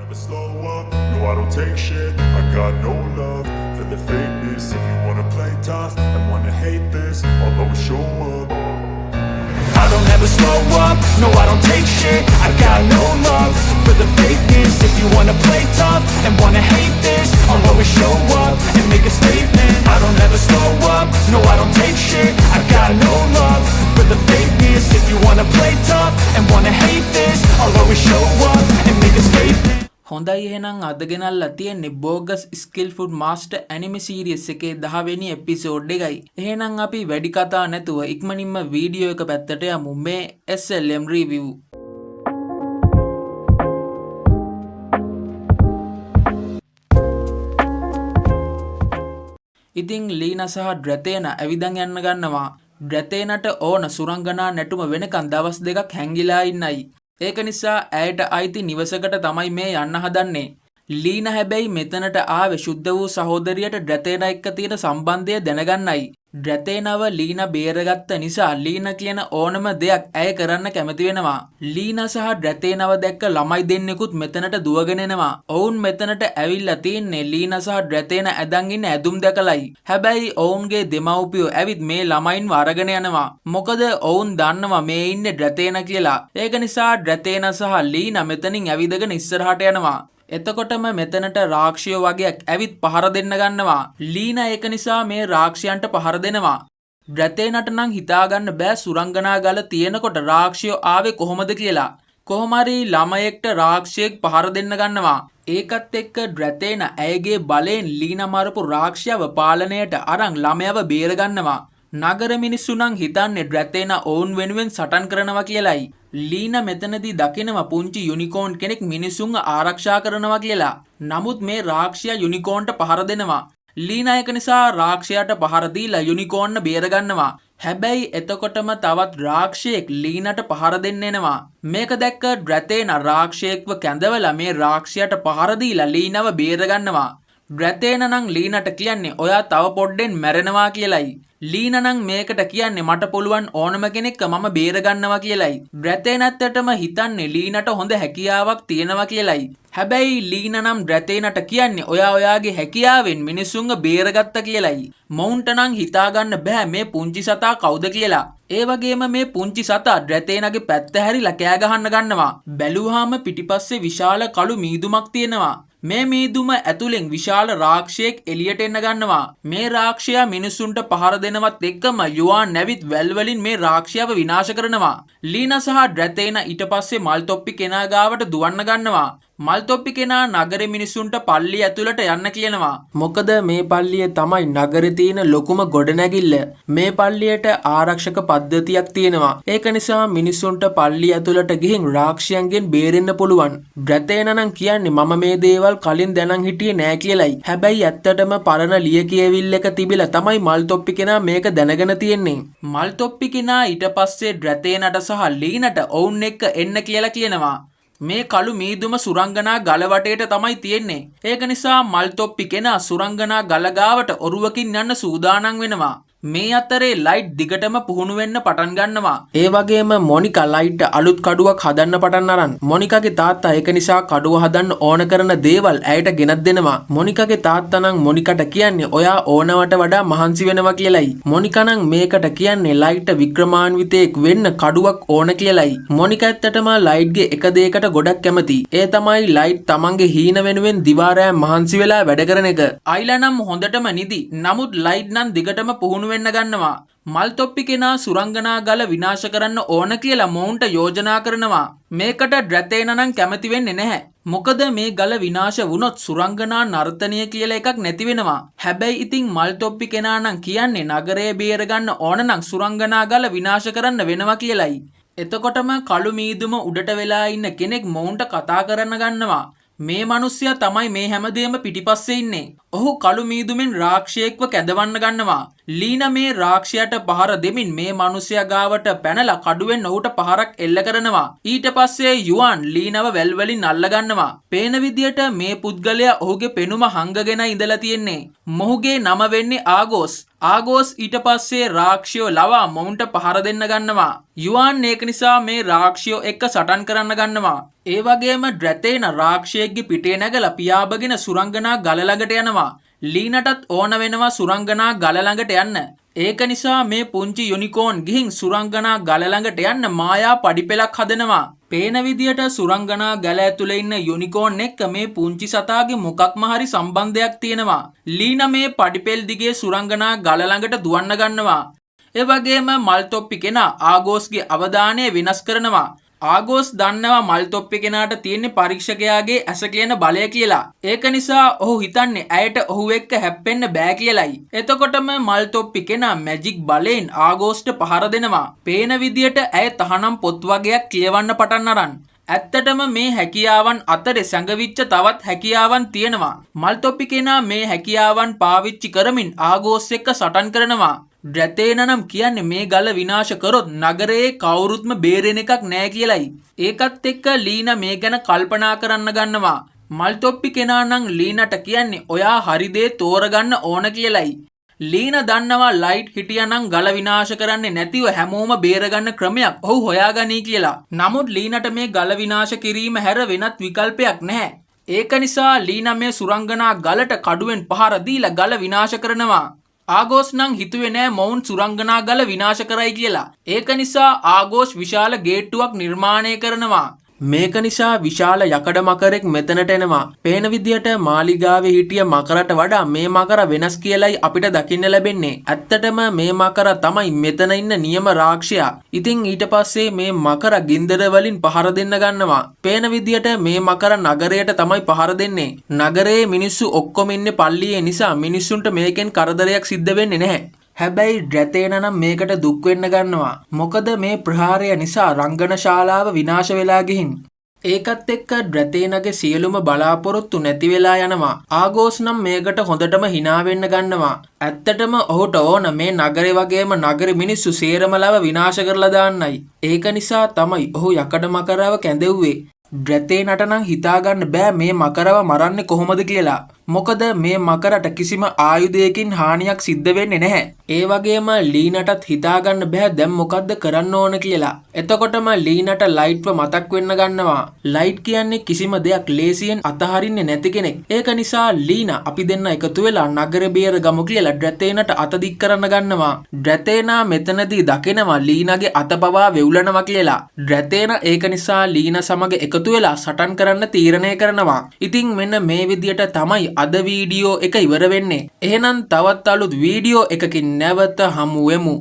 Never slow up, no I don't take shit. I got no love for the fakeness. If you wanna play tough and wanna hate this, I'll always show up. I don't ever slow up, no I don't take shit. I got no love for the fakeness. If you wanna play tough and wanna hate this, I'll always show up and make a statement. I don't ever slow up, no I don't take shit. I got no love for the fakeness. If you wanna play tough and wanna hate this, I'll always show up and make a statement. හොඳයි එහෙනම් අද ගෙනල්ලා තියෙන්නේ බෝගස් ස්කිල්ෆුඩ් master anime series එකේ 10 වෙනි episode එකයි. එහෙනම් අපි වැඩි කතා නැතුව ඉක්මනින්ම වීඩියෝ එක පැත්තට යමු. මේ SLM රිවිව්. ඉතින් ලීනා සහ ඩ්‍රැතේනා ඇවිදන් යන්න ගන්නවා. ඩ්‍රැතේනට ඕන සුරංගනා නැටුම වෙනකන් දවස් දෙකක් හැංගිලා ඉන්නයි. ඒක නිසා ඇයට අයිති නිවසකට තමයි මේ යන්න හදන්නේ. ලීනා හැබැයි මෙතනට ආවේ ශුද්ධ වූ සහෝදරියට ඩ්‍රැතේනා එක්ක තියෙන සම්බන්ධය දැනගන්නයි. ඩ්‍රැතේනාව ලීනා බේරගත්ත නිසා ලීනා කියන ඕනම දෙයක් ඇය කරන්න කැමති වෙනවා. ලීනා සහ ඩ්‍රැතේනාව දැක්ක ළමයි දෙන්නෙකුත් මෙතනට දුවගෙන එනවා. ඔවුන් මෙතනට ඇවිල්ලා තින්නේ ලීනා සහ ඩ්‍රැතේනා ඇදන් ඉන්න ඇඳුම් දැකලයි. හැබැයි ඔවුන්ගේ දෙමව්පියෝ ඇවිත් මේ ළමයින්ව අරගෙන යනවා. මොකද ඔවුන් දන්නවා මේ ඉන්නේ ඩ්‍රැතේනා කියලා. ඒක නිසා ඩ්‍රැතේනා සහ ලීනා මෙතනින් ඇවිදගෙන ඉස්සරහට යනවා. එතකොටම මෙතනට රාක්ෂියෝ වගේක් ඇවිත් පහර දෙන්න ගන්නවා. ලීනා ඒක නිසා මේ රාක්ෂයන්ට පහර දෙනවා. ඩ්‍රැතේනට නම් හිතාගන්න බෑ සුරංගනා ගල තියෙනකොට රාක්ෂියෝ ආවේ කොහොමද කියලා. කොහොම හරි ළමයෙක්ට රාක්ෂියෙක් පහර දෙන්න ගන්නවා. ඒකත් එක්ක ඩ්‍රැතේනා ඇයගේ බලයෙන් ලීනා මරපු රාක්ෂයව පාලනයට අරන් ළමයව බේර ගන්නවා. නගර මිනිස්සු නම් හිතන්නේ ඩ්‍රැතේනා ඔවුන් වෙනුවෙන් සටන් කරනවා කියලයි. ලීනා මෙතනදී දකිනවා පුංචි යුනිකෝන් කෙනෙක් මිනිසුන්ව ආරක්ෂා කරනවා කියලා. නමුත් මේ රාක්ෂයා යුනිකෝන්ට පහර දෙනවා. ලීනා එක නිසා රාක්ෂයාට පහර දීලා යුනිකෝන්ව බේර ගන්නවා. හැබැයි එතකොටම තවත් රාක්ෂයෙක් ලීනාට පහර දෙන්න එනවා. මේක දැක්ක ඩ්‍රැතේනා රාක්ෂයෙක්ව කැඳවලා මේ රාක්ෂයාට පහර දීලා ලීනාව බේර ගන්නවා. ඩ්‍රැතේනා නම් ලීනාට කියන්නේ ඔයා තව පොඩ්ඩෙන් මැරෙනවා කියලයි. ලීනා නම් මේකට කියන්නේ මට පුළුවන් ඕනම කෙනෙක්ව මම බේර ගන්නවා කියලයි. ඩ්‍රැතේනත්තටම හිතන්නේ ලීනාට හොඳ හැකියාවක් තියෙනවා කියලයි. හැබැයි ලීනා නම් ඩ්‍රැතේනට කියන්නේ ඔයා ඔයාගේ හැකියාවෙන් මිනිසුන්ව බේරගත්ත කියලයි. මොවුන්ට නම් හිතාගන්න බෑ මේ පුංචි සතා කවුද කියලා. ඒ වගේම මේ පුංචි සතා ඩ්‍රැතේනගේ පැත්ත හැරිලා කෑ ගහන්න ගන්නවා. බැලුවාම පිටිපස්සේ විශාල කළු මීදුමක් තියෙනවා. මේ මීදුම ඇතුලෙන් විශාල රාක්ෂයෙක් එළියට එන්න ගන්නවා. මේ රාක්ෂයා මිනිසුන්ට පහර දෙනවත් එක්කම යුවාන් නැවිත් වැල් වලින් මේ රාක්ෂයව විනාශ කරනවා. ලීනා සහ ඩ්‍රැතේනා ඊට පස්සේ මල්තොප්පි කෙනා ගාවට දුවන්න ගන්නවා. මල්තොප්පි කෙනා නගරේ මිනිසුන්ට පල්ලිය ඇතුළට යන්න කියනවා. මොකද මේ පල්ලිය තමයි නගරේ තියෙන ලොකුම ගොඩනැගිල්ල. මේ පල්ලියට ආරක්ෂක පද්ධතියක් තියෙනවා. ඒක නිසා මිනිසුන්ට පල්ලිය ඇතුළට ගිහින් රාක්ෂයන්ගෙන් බේරෙන්න පුළුවන්. ඩ්‍රැතේනා නම් කියන්නේ මම මේ දේවල් කලින් දැනන් හිටියේ නෑ කියලයි. හැබැයි ඇත්තටම පරණ ලියකියවිල්ලක තිබිලා තමයි මල්තොප්පි කෙනා මේක දැනගෙන තියෙන්නේ. මල්තොප්පි කෙනා ඊට පස්සේ ඩ්‍රැතේනාට සහ ලීනාට ඔවුන් එක්ක එන්න කියලා කියනවා. මේ කළු මීදුම සුරංගනා ගල වටේට තමයි තියෙන්නේ. ඒක නිසා මල්තොප්පි කෙනා සුරංගනා ගල ගාවට ඔරුවකින් යන්න සූදානම් වෙනවා. මේ අතරේ ලයිට් දිගටම පුහුණු වෙන්න පටන් ගන්නවා. ඒ වගේම මොනිකා ලයිට් අලුත් කඩුවක් හදන්න පටන් අරන් මොනිකාගේ තාත්තා ඒක නිසා කඩුව හදන්න ඕන කරන දේවල් ඇයට ගෙනත් දෙනවා. මොනිකාගේ තාත්තා නම් මොනිකට කියන්නේ ඔයා ඕනවට වඩා මහන්සි වෙනවා කියලයි. මොනිකා නම් මේකට කියන්නේ ලයිට් වික්‍රමාන්විතයෙක් වෙන්න කඩුවක් ඕන කියලයි. මොනිකා ඇත්තටම ලයිට්ගේ එක දෙයකට ගොඩක් කැමති. ඒ තමයි ලයිට් තමන්ගේ හීන වෙනුවෙන් දිවා රෑ මහන්සි වෙලා වැඩ කරන එක. අයිලා නම් හොඳටම නිදි. නමුත් ලයිට් නම් දිගටම පුහුණු වෙන්න ගන්නවා. මල්තොප්පි කෙනා සුරංගනා ගල විනාශ කරන්න ඕන කියලා මොවුන්ට යෝජනා කරනවා. මේකට ඩ්‍රැතේනා නම් කැමති වෙන්නේ නැහැ. මොකද මේ ගල විනාශ වුණොත් සුරංගනා නර්තනය කියලා එකක් නැති වෙනවා. හැබැයි ඉතින් මල්තොප්පි කෙනා නම් කියන්නේ නගරය බේරගන්න ඕන නම් සුරංගනා ගල විනාශ කරන්න වෙනවා කියලයි. එතකොටම කළු මීදුම උඩට වෙලා ඉන්න කෙනෙක් මොවුන්ට කතා කරන්න ගන්නවා. මේ මිනිස්සයා තමයි මේ හැමදේම පිටිපස්සේ ඉන්නේ. ඔහු කළු මීදුමෙන් රාක්ෂයෙක්ව කැඳවන්න ගන්නවා. ලීනා මේ රාක්ෂයාට පහර දෙමින් මේ මිනිස්සයා ගාවට පැනලා කඩුවෙන් ඔහුට පහරක් එල්ල කරනවා. ඊට පස්සේ යුවාන් ලීනාව වැල් වලින් අල්ල ගන්නවා. පේන විදියට මේ පුද්ගලයා ඔහුගේ පෙනුම හංගගෙන ඉඳලා තියෙන්නේ. මොහුගේ නම වෙන්නේ ආගෝස්. ආගෝස් ඊට පස්සේ රාක්ෂයෝ ලවා මොවුන්ට පහර දෙන්න ගන්නවා. යුවාන් ඒක නිසා මේ රාක්ෂයෝ එක්ක සටන් කරන්න ගන්නවා. ඒ වගේම ඩ්‍රැතේන රාක්ෂයෙක්ගේ පිටේ නැගලා පියාඹගෙන සුරංගනා ගල ළඟට යනවා. ලීනටත් ඕන වෙනවා සුරංගනා ගල ළඟට යන්න. ඒක නිසා මේ පුංචි යුනිකෝන් ගිහින් සුරංගනා ගල ළඟට යන්න මායා පඩිපෙලක් හදනවා. පේන විදියට සුරංගනා ගල ඇතුලේ ඉන්න යුනිකෝන් එක්ක මේ පුංචි සතාගේ මොකක්ම හරි සම්බන්ධයක් තියෙනවා. ලීන මේ පඩිපෙල් දිගේ සුරංගනා ගල ළඟට දුවන්න ගන්නවා. ඒ වගේම මල්තොප්පි කෙනා ආගෝස්ගේ අවධානය වෙනස් කරනවා. ආගෝස් දන්නවා මල්තොප්පි කෙනාට තියෙන්නේ පරීක්ෂකයාගේ ඇස කියන බලය කියලා. ඒක නිසා ඔහු හිතන්නේ ඇයට ඔහු එක්ක හැප්පෙන්න බෑ කියලයි. එතකොටම මල්තොප්පි කෙනා මැජික් බලයෙන් ආගෝස්ට පහර දෙනවා. පේන විදියට ඇය තහනම් පොත් වගේක් කියවන්න පටන් අරන්. ඇත්තටම මේ හැකියාවන් අතරේ සැඟවිච්ච තවත් හැකියාවන් තියෙනවා. මල්තොප්පි කෙනා මේ හැකියාවන් පාවිච්චි කරමින් ආගෝස් එක්ක සටන් කරනවා. ඩ්‍රැතේන නම් කියන්නේ මේ ගල විනාශ කරොත් නගරයේ කවුරුත්ම බේරෙන එකක් නෑ කියලයි. ඒකත් එක්ක ලීන මේ ගැන කල්පනා කරන්න ගන්නවා. මල්තොප්පි කෙනා නම් ලීනට කියන්නේ ඔයා හරි දේ තෝරගන්න ඕන කියලයි. ලීන දන්නවා ලයිට් හිටියනම් ගල විනාශ කරන්නේ නැතිව හැමෝම බේරගන්න ක්‍රමයක් ඔහු හොයාගනී කියලා. නමුත් ලීනට මේ ගල විනාශ කිරීම හැර වෙනත් විකල්පයක් නැහැ. ඒක නිසා ලීන මේ සුරංගනා ගලට කඩුවෙන් පහර දීලා ගල විනාශ කරනවා. ආගෝස් නම් හිතුවේ නෑ මොවුන් සුරංගනා ගල විනාශ කරයි කියලා. ඒක නිසා ආගෝස් විශාල ගේට්ටුවක් නිර්මාණය කරනවා. මේක නිසා විශාල යකඩ මකරෙක් මෙතනට එනවා. පේන විදියට මාලිගාවේ හිටිය මකරට වඩා මේ මකර වෙනස් කියලයි අපිට දකින්න ලැබෙන්නේ. ඇත්තටම මේ මකර තමයි මෙතන ඉන්න නියම රාක්ෂයා. ඉතින් ඊට පස්සේ මේ මකර ගින්දර වලින් පහර දෙන්න ගන්නවා. පේන විදියට මේ මකර නගරයට තමයි පහර දෙන්නේ. නගරයේ මිනිස්සු ඔක්කොම ඉන්නේ පල්ලියේ නිසා මිනිස්සුන්ට මේකෙන් කරදරයක් සිද්ධ වෙන්නේ නැහැ. හැබැයි ඩ්‍රැතේන නම් මේකට දුක් වෙන්න ගන්නවා. මොකද මේ ප්‍රහාරය නිසා රංගන ශාලාව විනාශ වෙලා ගිහින්. ඒකත් එක්ක ඩ්‍රැතේනගේ සියලුම බලාපොරොත්තු නැති වෙලා යනවා. ආගෝස් නම් මේකට හොඳටම hina වෙන්න ගන්නවා. ඇත්තටම ඔහුට ඕන මේ නගරේ වගේම නගර මිනිස්සු සේරම ලව විනාශ කරලා දාන්නයි. ඒක නිසා තමයි ඔහු යකඩ මකරව කැඳෙව්වේ. ඩ්‍රැතේනට නම් හිතාගන්න බෑ මේ මකරව මරන්නේ කොහොමද කියලා. මොකද මේ මකරට කිසිම ආයුධයකින් හානියක් සිද්ධ වෙන්නේ නැහැ. ඒ වගේම ලීනටත් හිතාගන්න බෑ දැන් මොකද්ද කරන්න ඕන කියලා. එතකොටම ලීනට ලයිට්ව මතක් වෙන්න ගන්නවා. ලයිට් කියන්නේ කිසිම දෙයක් ලේසියෙන් අතහරින්නේ නැති කෙනෙක්. ඒක නිසා ලීන අපි දෙන්න එකතු වෙලා නගරේ බේර ගමු කියලා ඩ්‍රැතේනට අත දික් කරන්න ගන්නවා. ඩ්‍රැතේනා මෙතනදී දකිනවා ලීනගේ අත පවා වෙවුලනවා කියලා. ඩ්‍රැතේන ඒක නිසා ලීන සමග එකතු වෙලා සටන් කරන්න තීරණය කරනවා. ඉතින් මෙන්න මේ විදියට තමයි අද වීඩියෝ එක ඉවර වෙන්නේ. එහෙනම් තවත් අලුත් වීඩියෝ එකකින් නැවත හමු වෙමු.